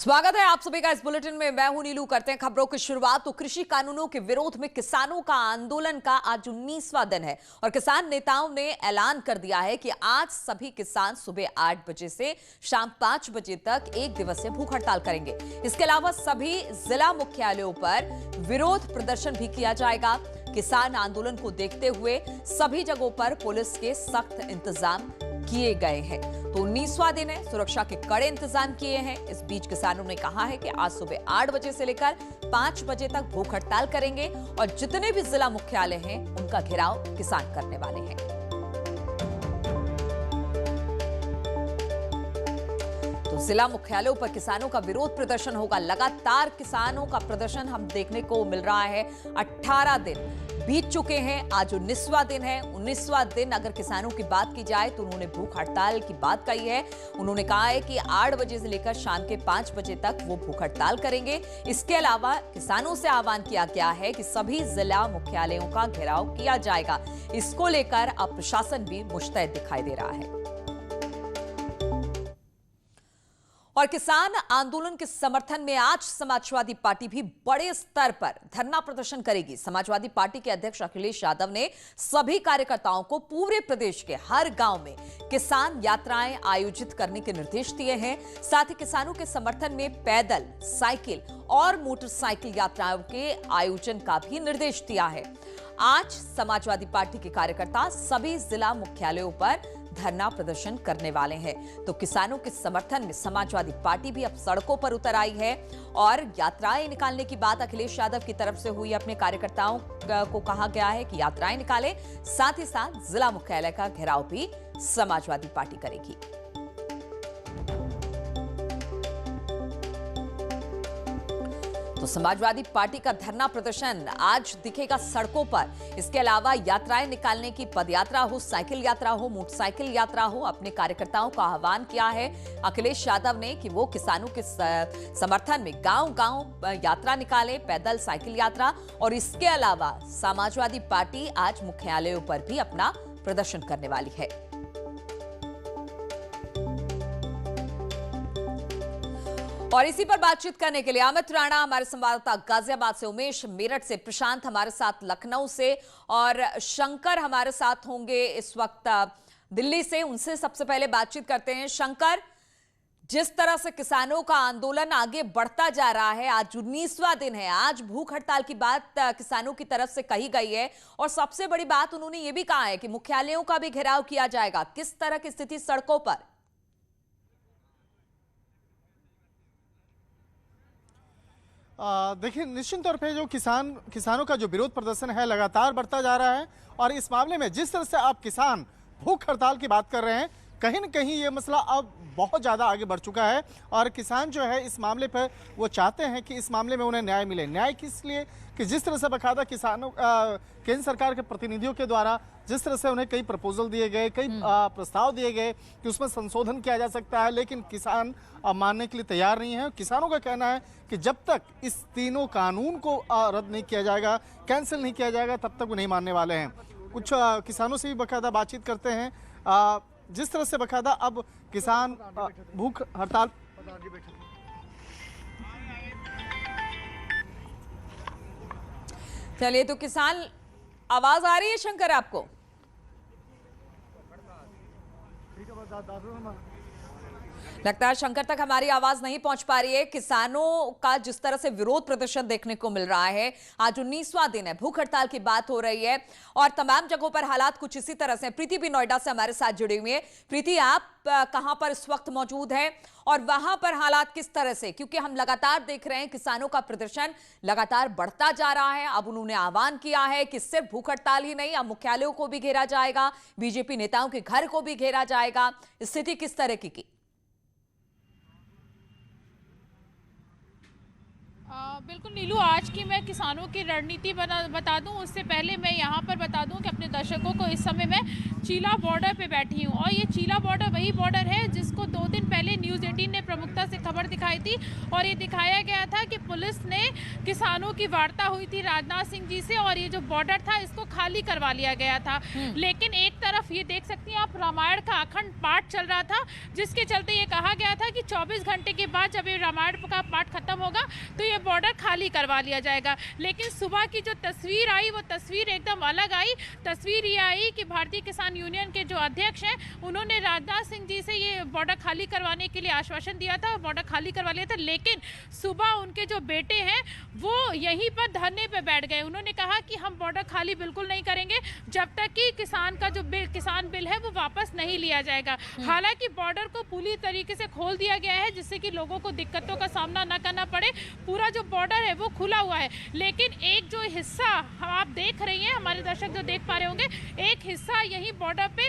स्वागत है आप सभी का इस बुलेटिन में। मैं हूं नीलू। करते हैं खबरों की शुरुआत। तो कृषि कानूनों के विरोध में किसानों का आंदोलन का आज 19वां दिन है और किसान नेताओं ने ऐलान कर दिया है कि आज सभी किसान सुबह 8 बजे से शाम 5 बजे तक एक दिवसीय भूख हड़ताल करेंगे। इसके अलावा सभी जिला मुख्यालयों पर विरोध प्रदर्शन भी किया जाएगा। किसान आंदोलन को देखते हुए सभी जगहों पर पुलिस के सख्त इंतजाम किए गए हैं। तो 19वां दिन है, सुरक्षा के कड़े इंतजाम किए हैं। इस बीच किसानों ने कहा है कि आज सुबह 8 बजे से लेकर 5 बजे तक भूख हड़ताल करेंगे और जितने भी जिला मुख्यालय हैं उनका घेराव किसान करने वाले हैं। तो जिला मुख्यालयों पर किसानों का विरोध प्रदर्शन होगा। लगातार किसानों का प्रदर्शन हम देखने को मिल रहा है। 18 दिन बीत चुके हैं, आज 19वां दिन है। 19वां दिन अगर किसानों की बात की जाए तो उन्होंने भूख हड़ताल की बात कही है। उन्होंने कहा है कि 8 बजे से लेकर शाम के 5 बजे तक वो भूख हड़ताल करेंगे। इसके अलावा किसानों से आह्वान किया गया है कि सभी जिला मुख्यालयों का घेराव किया जाएगा। इसको लेकर अब प्रशासन भी मुस्तैद दिखाई दे रहा है। और किसान आंदोलन के समर्थन में आज समाजवादी पार्टी भी बड़े स्तर पर धरना प्रदर्शन करेगी। समाजवादी पार्टी के अध्यक्ष अखिलेश यादव ने सभी कार्यकर्ताओं को पूरे प्रदेश के हर गांव में किसान यात्राएं आयोजित करने के निर्देश दिए हैं। साथ ही किसानों के समर्थन में पैदल, साइकिल और मोटरसाइकिल यात्राओं के आयोजन का भी निर्देश दिया है। आज समाजवादी पार्टी के कार्यकर्ता सभी जिला मुख्यालयों पर धरना प्रदर्शन करने वाले हैं। तो किसानों के समर्थन में समाजवादी पार्टी भी अब सड़कों पर उतर आई है और यात्राएं निकालने की बात अखिलेश यादव की तरफ से हुई। अपने कार्यकर्ताओं को कहा गया है कि यात्राएं निकालें, साथ ही साथ जिला मुख्यालय का घेराव भी समाजवादी पार्टी करेगी। तो समाजवादी पार्टी का धरना प्रदर्शन आज दिखेगा सड़कों पर। इसके अलावा यात्राएं निकालने की पदयात्रा हो, साइकिल यात्रा हो, मोटरसाइकिल यात्रा हो, अपने कार्यकर्ताओं का आह्वान किया है अखिलेश यादव ने कि वो किसानों के समर्थन में गांव-गांव यात्रा निकाले, पैदल, साइकिल यात्रा। और इसके अलावा समाजवादी पार्टी आज मुख्यालयों पर भी अपना प्रदर्शन करने वाली है। और इसी पर बातचीत करने के लिए अमित राणा हमारे संवाददाता गाजियाबाद से, उमेश मेरठ से, प्रशांत हमारे साथ लखनऊ से और शंकर हमारे साथ होंगे इस वक्त दिल्ली से। उनसे सबसे पहले बातचीत करते हैं। शंकर, जिस तरह से किसानों का आंदोलन आगे बढ़ता जा रहा है, आज 19वां दिन है, आज भूख हड़ताल की बात किसानों की तरफ से कही गई है और सबसे बड़ी बात उन्होंने ये भी कहा है कि मुख्यालयों का भी घेराव किया जाएगा। किस तरह की स्थिति सड़कों पर? देखिए, निश्चित तौर पे जो किसानों का जो विरोध प्रदर्शन है लगातार बढ़ता जा रहा है और इस मामले में जिस तरह से आप किसान भूख हड़ताल की बात कर रहे हैं, कहीं न कहीं ये मसला अब बहुत ज़्यादा आगे बढ़ चुका है और किसान जो है इस मामले पर वो चाहते हैं कि इस मामले में उन्हें न्याय मिले। न्याय किस लिए कि जिस तरह से बकायदा किसानों केंद्र सरकार के प्रतिनिधियों के द्वारा जिस तरह से उन्हें कई प्रपोजल दिए गए, कई प्रस्ताव दिए गए कि उसमें संशोधन किया जा सकता है, लेकिन किसान मानने के लिए तैयार नहीं है। किसानों का कहना है कि जब तक इस तीनों कानून को रद्द नहीं किया जाएगा, कैंसिल नहीं किया जाएगा, तब तक वो नहीं मानने वाले हैं। कुछ किसानों से भी बकायदा बातचीत करते हैं। जिस तरह से बकायदा अब किसान भूख हड़ताल चलिए, तो किसान आवाज आ रही है शंकर आपको? लगता है शंकर तक हमारी आवाज नहीं पहुंच पा रही है। किसानों का जिस तरह से विरोध प्रदर्शन देखने को मिल रहा है, आज 19वां दिन है, भूख हड़ताल की बात हो रही है और तमाम जगहों पर हालात कुछ इसी तरह से। प्रीति भी नोएडा से हमारे साथ जुड़ी हुई है। प्रीति, आप कहां पर इस वक्त मौजूद हैं और वहां पर हालात किस तरह से? क्योंकि हम लगातार देख रहे हैं किसानों का प्रदर्शन लगातार बढ़ता जा रहा है। अब उन्होंने आह्वान किया है कि सिर्फ भूख हड़ताल ही नहीं, अब मुख्यालयों को भी घेरा जाएगा, बीजेपी नेताओं के घर को भी घेरा जाएगा। स्थिति किस तरह की? बिल्कुल नीलू, आज की मैं किसानों की रणनीति बता दूं उससे पहले मैं यहाँ पर बता दूं कि अपने दर्शकों को इस समय मैं चीला बॉर्डर पे बैठी हूँ। और ये चीला बॉर्डर वही बॉर्डर है जिसको 2 दिन पहले न्यूज़ 18 ने प्रमुखता से खबर दिखाई थी और ये दिखाया गया था कि पुलिस ने किसानों की वार्ता हुई थी राजनाथ सिंह जी से और ये जो बॉर्डर था इसको खाली करवा लिया गया था। लेकिन एक तरफ ये देख सकती हैं आप, रामायण का अखंड पाठ चल रहा था, जिसके चलते ये कहा गया था कि 24 घंटे के बाद जब ये रामायण का पाठ खत्म होगा तो ये बॉर्डर खाली करवा लिया जाएगा। लेकिन सुबह की जो तस्वीर आई वो तस्वीर एकदम अलग आई। तस्वीर ये आई कि भारतीय किसान यूनियन के जो अध्यक्ष हैं उन्होंने राजनाथ सिंह जी से ये बॉर्डर खाली करवाने के लिए आश्वासन दिया था और बॉर्डर खाली करवा लिया था। लेकिन सुबह उनके जो बेटे हैं वो यहीं पर धरने पे बैठ गए। उन्होंने कहा कि हम बॉर्डर खाली बिल्कुल नहीं करेंगे जब तक कि किसान का जो किसान बिल है वो वापस नहीं लिया जाएगा। हालांकि बॉर्डर को पूरी तरीके से खोल दिया गया है जिससे कि लोगों को दिक्कतों का सामना न करना पड़े। पूरा जो बॉर्डर है वो खुला हुआ है। लेकिन एक जो हिस्सा आप देख रही हैं, हमारे दर्शक जो देख पा रहे होंगे, एक हिस्सा यहीं बॉर्डर पे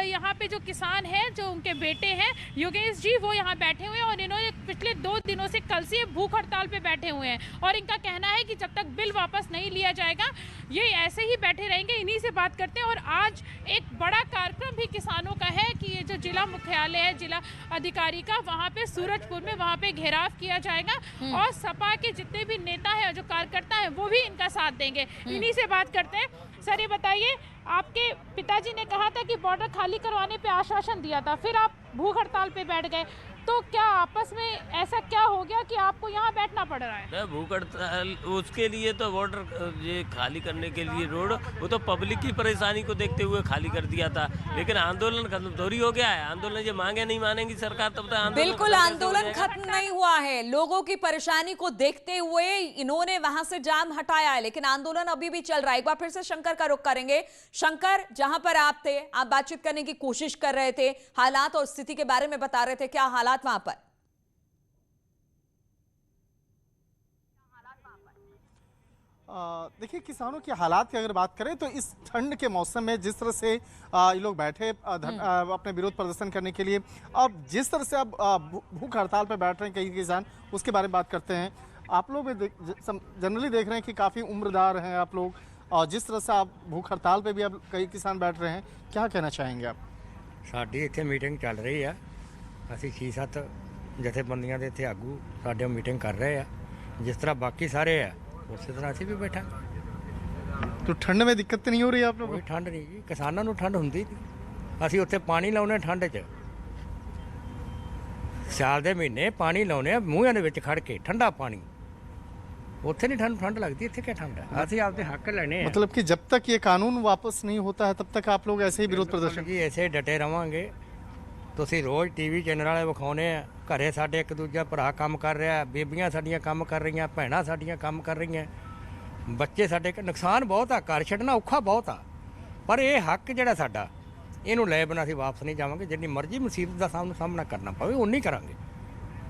यहाँ पे जो किसान हैं, जो उनके बेटे हैं योगेश जी, वो यहाँ बैठे हुए हैं और इन्होंने पिछले 2 दिनों से कल से भूख हड़ताल पे बैठे हुए हैं और इनका कहना है कि जब तक बिल वापस नहीं लिया जाएगा ये ऐसे ही बैठे रहेंगे। इन्हीं से बात करते हैं। और आज एक बड़ा कार्यक्रम भी किसानों का है कि ये जो जिला मुख्यालय है जिला अधिकारी का, वहाँ पे सूरजपुर में वहाँ पे घेराव किया जाएगा और सपा के जितने भी नेता हैं, जो कार्यकर्ता हैं, वो भी इनका साथ देंगे। इन्हीं से बात करते हैं। सर ये बताइए, आपके पिताजी ने कहा था कि बॉर्डर खाली करवाने पे आश्वासन दिया था, फिर आप भूख हड़ताल पे बैठ गए, तो क्या आपस में ऐसा क्या हो गया कि आपको यहाँ बैठना पड़ रहा है? भूख हड़ताल उसके लिए तो बॉर्डर ये खाली करने के लिए रोड, वो तो पब्लिक की परेशानी को देखते हुए खाली कर दिया था। लेकिन आंदोलन खत्म थोड़ी हो गया है। आंदोलन ये मांगे नहीं मानेगी सरकार तब तक आंदोलन बिल्कुल आंदोलन खत्म नहीं हुआ है। लोगों की परेशानी को देखते हुए इन्होंने वहां से जाम हटाया है, लेकिन आंदोलन अभी भी चल रहा है। एक बार फिर से शंकर का रुख करेंगे। शंकर, जहां पर आप थे, आप बातचीत करने की कोशिश कर रहे थे, हालात और स्थिति के बारे में बता रहे थे, क्या हालात वहां पर? देखिए, किसानों के हालात की अगर बात करें तो इस ठंड के मौसम में जिस तरह से ये लोग बैठे अपने विरोध प्रदर्शन करने के लिए, अब जिस तरह से अब भूख हड़ताल पर बैठ रहे हैं कई किसान, उसके बारे में बात करते हैं। आप लोग भी जनरली देख रहे हैं कि काफ़ी उम्रदार हैं आप लोग, और जिस तरह से आप भूख हड़ताल पे भी अब कई किसान बैठ रहे हैं, क्या कहना चाहेंगे आप? ਸਾਡੀ ਇੱਥੇ ਮੀਟਿੰਗ ਚੱਲ ਰਹੀ ਆ। ਅਸੀਂ 6-7 ਜਥੇਬੰਦੀਆਂ ਦੇ ਇੱਥੇ ਆਗੂ ਸਾਡੇ ਮੀਟਿੰਗ ਕਰ ਰਹੇ ਆ। ਜਿਸ ਤਰ੍ਹਾਂ ਬਾਕੀ ਸਾਰੇ ਆ ਉਸੇ ਤਰ੍ਹਾਂ ਅਸੀਂ ਵੀ ਬੈਠਾਂਗੇ। तो ठंड में दिक्कत नहीं हो रही है आप लोगों ਕੋਈ ਠੰਡ ਨਹੀਂ ਜੀ, ਕਿਸਾਨਾਂ ਨੂੰ ਠੰਡ ਹੁੰਦੀ ਨਹੀਂ। ਅਸੀਂ ਉੱਥੇ ਪਾਣੀ ਲਾਉਨੇ ਠੰਡ 'ਚ, ਸਿਆਲ ਦੇ ਮਹੀਨੇ ਪਾਣੀ ਲਾਉਨੇ ਆ ਮੂੰਹਾਂ ਦੇ ਵਿੱਚ ਖੜ ਕੇ, ਠੰਡਾ ਪਾਣੀ। ਉੱਥੇ ਨਹੀਂ ਠੰਡ लगती, ਇੱਥੇ क्या ठंड है। ਅਸੀਂ ਆਪਦੇ ਹੱਕ ਲੈਣੇ ਆ। मतलब कि जब तक ये कानून वापस नहीं होता है तब तक आप लोग ऐसे ही विरोध प्रदर्शन? ਜੀ ਐਸੇ ਡਟੇ ਰਵਾਂਗੇ। ਤੁਸੀਂ ਰੋਜ਼ ਟੀਵੀ ਚੈਨਲ ਵਾਲੇ ਵਿਖਾਉਨੇ ਆ, ਘਰੇ ਸਾਡੇ ਇੱਕ ਦੂਜਾ ਭਰਾ ਕੰਮ ਕਰ ਰਿਹਾ, ਬੀਬੀਆਂ ਸਾਡੀਆਂ ਕੰਮ ਕਰ ਰਹੀਆਂ, ਭੈਣਾਂ ਸਾਡੀਆਂ ਕੰਮ ਕਰ ਰਹੀਆਂ, ਬੱਚੇ ਸਾਡੇ ਨੁਕਸਾਨ ਬਹੁਤ ਆ, ਘਰ ਛੱਡਣਾ ਔਖਾ ਬਹੁਤ ਆ। ਪਰ ਇਹ ਹੱਕ ਜਿਹੜਾ ਸਾਡਾ, ਇਹਨੂੰ ਲੈ ਬਿਨਾਂ ਅਸੀਂ ਵਾਪਸ ਨਹੀਂ ਜਾਵਾਂਗੇ। ਜਿੰਨੀ ਮਰਜ਼ੀ ਮੁਸੀਬਤ ਦਾ ਸਾਹਮਣਾ ਕਰਨਾ ਪਵੇ ਉਨੀ ਕਰਾਂਗੇ।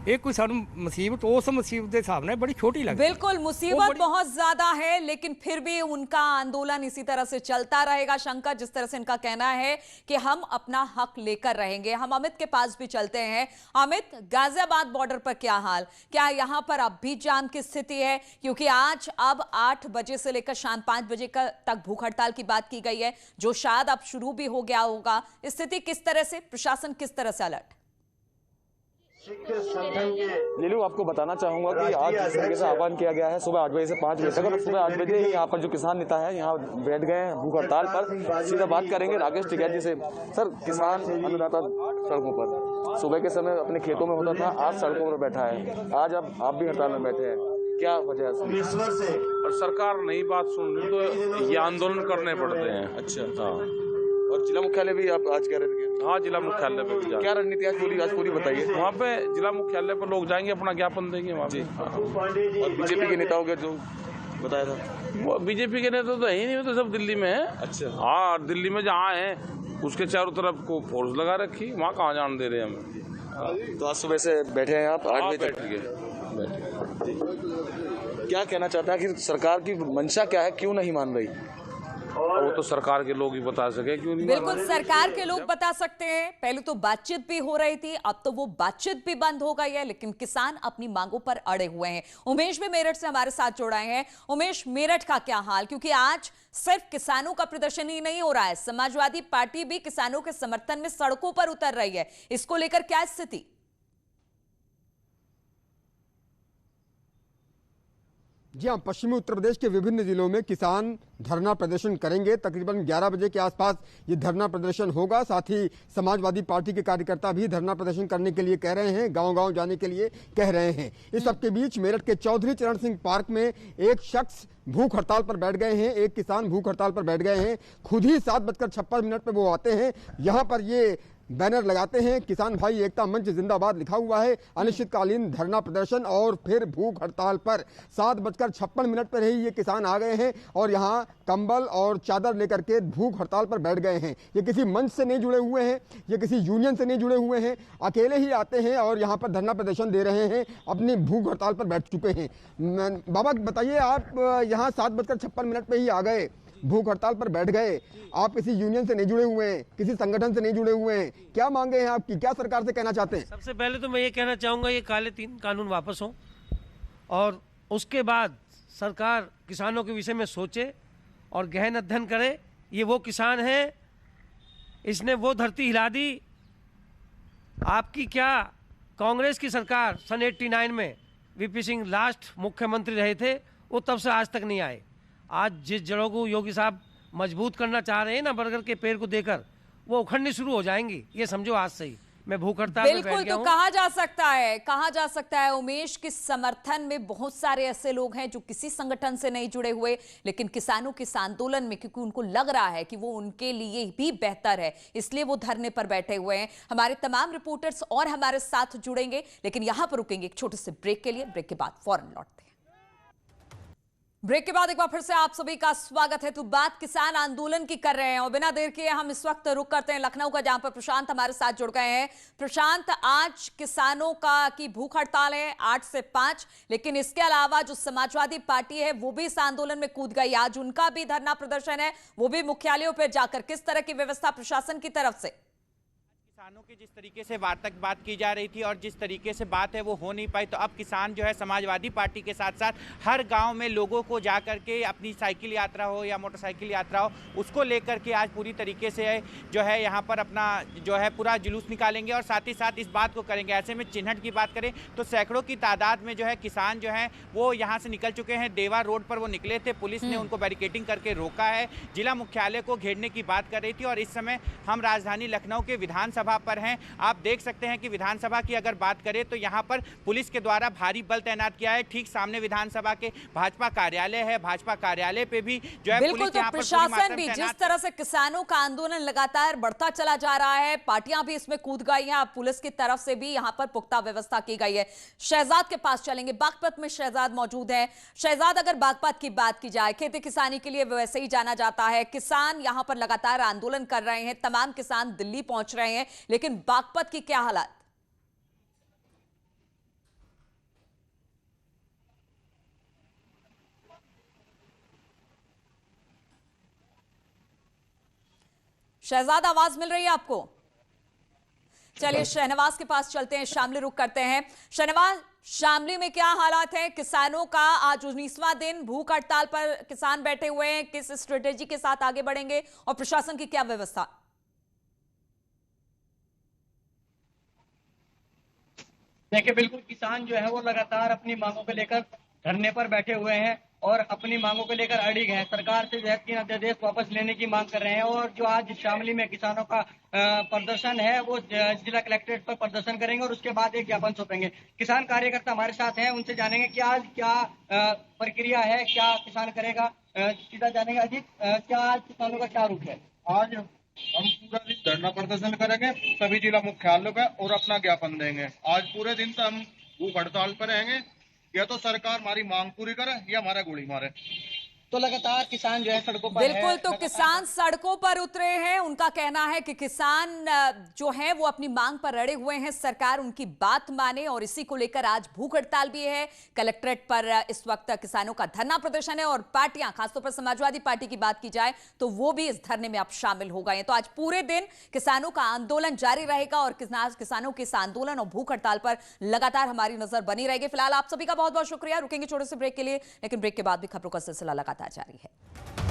ਇਹ कोई सानू मुसीबत उस मुसीबत के हिसाब से बड़ी छोटी लगती है। बिल्कुल मुसीबत बहुत ज्यादा है, लेकिन फिर भी उनका आंदोलन इसी तरह से चलता रहेगा। शंकर, जिस तरह से इनका कहना है कि हम अपना हक लेकर रहेंगे। हम अमित के पास भी चलते हैं। अमित, गाजियाबाद बॉर्डर पर क्या हाल, क्या यहाँ पर अब भी जाम की स्थिति है? क्योंकि आज अब 8 बजे से लेकर शाम 5 बजे तक भूख हड़ताल की बात की गई है, जो शायद अब शुरू भी हो गया होगा। स्थिति किस तरह से, प्रशासन किस तरह से अलर्ट? नीलू, आपको बताना चाहूंगा कि आज जिस तरीके से आह्वान किया गया है सुबह 8 बजे से 5 बजे तक, और सुबह 8 बजे ही यहाँ पर जो किसान नेता है यहाँ बैठ गए हैं भूख हड़ताल पर। सीधा बात करेंगे राकेश टिकैत जी से। सर, किसान अन्नदाता सड़कों पर सुबह के समय अपने खेतों में होता था, आज सड़कों पर बैठा है। आज आप भी हड़ताल में बैठे हैं, क्या वजह है? और सरकार नई बात सुन रही तो ये आंदोलन करने पड़ते हैं। अच्छा, हाँ। और जिला मुख्यालय भी आप आज कह रहे थे? हाँ, जिला मुख्यालय पे भी क्या रणनीति आज पूरी बताइए। वहाँ पे जिला मुख्यालय पर लोग जाएंगे, अपना ज्ञापन देंगे वहाँ पे। और बीजेपी के नेता हो गए जो बताया था, वो बीजेपी के नेता तो है ही नहीं, वो तो सब दिल्ली में है। अच्छा, हाँ, दिल्ली में जहाँ है उसके चारों तरफ को फोर्स लगा रखी, वहाँ कहाँ जान दे रहे हैं हमें। तो आज सुबह से बैठे हैं आप 8 बजे तक? क्या कहना चाहता है कि सरकार की मंशा क्या है, क्यों नहीं मान रही? और वो तो सरकार के लोग ही बता सके, क्यों नहीं? बिल्कुल सरकार के लोग बता सकते हैं। पहले तो बातचीत भी हो रही थी, अब तो वो बातचीत भी बंद हो गई है, लेकिन किसान अपनी मांगों पर अड़े हुए हैं। उमेश भी मेरठ से हमारे साथ जुड़ रहे हैं। उमेश, मेरठ का क्या हाल? क्योंकि आज सिर्फ किसानों का प्रदर्शन ही नहीं हो रहा है, समाजवादी पार्टी भी किसानों के समर्थन में सड़कों पर उतर रही है। इसको लेकर क्या स्थिति? जी हाँ, पश्चिमी उत्तर प्रदेश के विभिन्न जिलों में किसान धरना प्रदर्शन करेंगे। तकरीबन 11 बजे के आसपास ये धरना प्रदर्शन होगा। साथ ही समाजवादी पार्टी के कार्यकर्ता भी धरना प्रदर्शन करने के लिए कह रहे हैं, गांव-गांव जाने के लिए कह रहे हैं। इस सबके बीच मेरठ के चौधरी चरण सिंह पार्क में एक शख्स भूख हड़ताल पर बैठ गए हैं। एक किसान भूख हड़ताल पर बैठ गए हैं। खुद ही 7:56 पर वो आते हैं, यहाँ पर ये बैनर लगाते हैं, किसान भाई एकता मंच जिंदाबाद लिखा हुआ है। अनिश्चितकालीन धरना प्रदर्शन और फिर भूख हड़ताल पर 7:56 पर ही ये किसान आ गए हैं और यहाँ कंबल और चादर लेकर के भूख हड़ताल पर बैठ गए हैं। ये किसी मंच से नहीं जुड़े हुए हैं, ये किसी यूनियन से नहीं जुड़े हुए हैं, अकेले ही आते हैं और यहाँ पर धरना प्रदर्शन दे रहे हैं, अपनी भूख हड़ताल पर बैठ चुके हैं। बाबा बताइए, आप यहाँ 7:56 पर ही आ गए, भूख हड़ताल पर बैठ गए, आप किसी यूनियन से नहीं जुड़े हुए हैं, किसी संगठन से नहीं जुड़े हुए हैं, क्या मांगे हैं आपकी, क्या सरकार से कहना चाहते हैं? सबसे पहले तो मैं ये कहना चाहूँगा ये काले 3 कानून वापस हों और उसके बाद सरकार किसानों के विषय में सोचे और गहन अध्ययन करे। ये वो किसान है, इसने वो धरती हिला दी। आपकी क्या कांग्रेस की सरकार सन 89 में वीपी सिंह लास्ट मुख्यमंत्री रहे थे, वो तब से आज तक नहीं आए। आज जिस जड़ों को योगी साहब मजबूत करना चाह रहे हैं ना बरगद के पेड़ को देकर, वो उखड़नी शुरू हो जाएंगी, ये समझो आज से ही। मैं भूख हड़ताल में बैठ बिल्कुल, गया तो हूं। कहा जा सकता है उमेश के समर्थन में बहुत सारे ऐसे लोग हैं जो किसी संगठन से नहीं जुड़े हुए, लेकिन किसानों के इस आंदोलन में क्योंकि उनको लग रहा है कि वो उनके लिए भी बेहतर है, इसलिए वो धरने पर बैठे हुए हैं। हमारे तमाम रिपोर्टर्स और हमारे साथ जुड़ेंगे, लेकिन यहां पर रुकेंगे एक छोटे से ब्रेक के लिए। ब्रेक के बाद फौरन लौटते हैं। ब्रेक के बाद एक बार फिर से आप सभी का स्वागत है। तो बात किसान आंदोलन की कर रहे हैं और बिना देर किए हम इस वक्त रुक करते हैं लखनऊ का, जहां पर प्रशांत हमारे साथ जुड़ गए हैं। प्रशांत, आज किसानों की भूख हड़ताल है 8 से 5, लेकिन इसके अलावा जो समाजवादी पार्टी है वो भी इस आंदोलन में कूद गई। आज उनका भी धरना प्रदर्शन है, वो भी मुख्यालयों पर जाकर। किस तरह की व्यवस्था प्रशासन की तरफ से? किसानों की जिस तरीके से बात की जा रही थी और जिस तरीके से बात है वो हो नहीं पाई, तो अब किसान जो है समाजवादी पार्टी के साथ साथ हर गांव में लोगों को जा कर के अपनी साइकिल यात्रा हो या मोटरसाइकिल यात्रा हो, उसको लेकर के आज पूरी तरीके से जो है यहाँ पर अपना जो है पूरा जुलूस निकालेंगे और साथ ही साथ इस बात को करेंगे। ऐसे में चिन्हट की बात करें तो सैकड़ों की तादाद में जो है किसान जो है वो यहाँ से निकल चुके हैं। देवा रोड पर वो निकले थे, पुलिस ने उनको बैरिकेडिंग करके रोका है, जिला मुख्यालय को घेरने की बात कर रही थी। और इस समय हम राजधानी लखनऊ के विधानसभा पर हैं। आप देख सकते हैं कि विधानसभा की अगर बात करें तो यहाँ पर पुलिस के द्वारा भारी बल तैनात किया है। ठीक सामने विधानसभा के भाजपा कार्यालय है, भाजपा कार्यालय पे भी जो है बिल्कुल, पुलिस यहाँ तो पर पूरी मात्रा प्रशासन में भी तैनात जिस तरह से किसानों का आंदोलन लगातार बढ़ता चला जा रहा है, पार्टियां भी इसमें कूद गई हैं। अब पुलिस की तरफ से भी यहां पर पुख्ता व्यवस्था की गई है। शहजाद के पास चलेंगे, बागपत में शहजाद मौजूद है। शहजाद, अगर बागपत की बात की जाए, खेती किसानी के लिए वैसे ही जाना जाता है, किसान यहां पर लगातार आंदोलन कर रहे हैं, तमाम किसान दिल्ली पहुंच रहे हैं, लेकिन बागपत की क्या हालात? शहजाद, आवाज मिल रही है आपको? चलिए शहनवाज के पास चलते हैं, शामली रुक करते हैं। शहनवाज, शामली में क्या हालात हैं? किसानों का आज 19वां दिन भूख हड़ताल पर किसान बैठे हुए हैं, किस स्ट्रेटेजी के साथ आगे बढ़ेंगे और प्रशासन की क्या व्यवस्था? देखिए, बिल्कुल किसान जो है वो लगातार अपनी मांगों को लेकर धरने पर बैठे हुए हैं और अपनी मांगों को लेकर अड़िग हैं। सरकार से जो है 3 अध्यादेश वापस लेने की मांग कर रहे हैं और जो आज शामली में किसानों का प्रदर्शन है वो जिला कलेक्ट्रेट पर प्रदर्शन करेंगे और उसके बाद एक ज्ञापन सौंपेंगे। किसान कार्यकर्ता हमारे साथ हैं, उनसे जानेंगे कि आज क्या प्रक्रिया है, क्या किसान करेगा, सीधा जानेंगे। अजीत, क्या आज किसानों का क्या रुख है? आज हम पूरा दिन धरना प्रदर्शन करेंगे सभी जिला मुख्यालयों का और अपना ज्ञापन देंगे। आज पूरे दिन से हम भूख हड़ताल पर रहेंगे, या तो सरकार हमारी मांग पूरी करे या हमारा गोली मारे। तो लगातार किसान जो है सड़कों पर बिल्कुल, तो किसान सड़कों पर उतरे हैं। उनका कहना है कि किसान जो हैं वो अपनी मांग पर अड़े हुए हैं, सरकार उनकी बात माने, और इसी को लेकर आज भूख हड़ताल भी है। कलेक्ट्रेट पर इस वक्त किसानों का धरना प्रदर्शन है और पार्टियां, खासतौर पर समाजवादी पार्टी की बात की जाए तो वो भी इस धरने में अब शामिल हो गए हैं। तो आज पूरे दिन किसानों का आंदोलन जारी रहेगा और किसानों के इस आंदोलन और भूख हड़ताल पर लगातार हमारी नजर बनी रहेगी। फिलहाल आप सभी का बहुत बहुत शुक्रिया। रुकेंगे छोटे से ब्रेक के लिए, लेकिन ब्रेक के बाद भी खबरों का सिलसिला लगातार जारी है।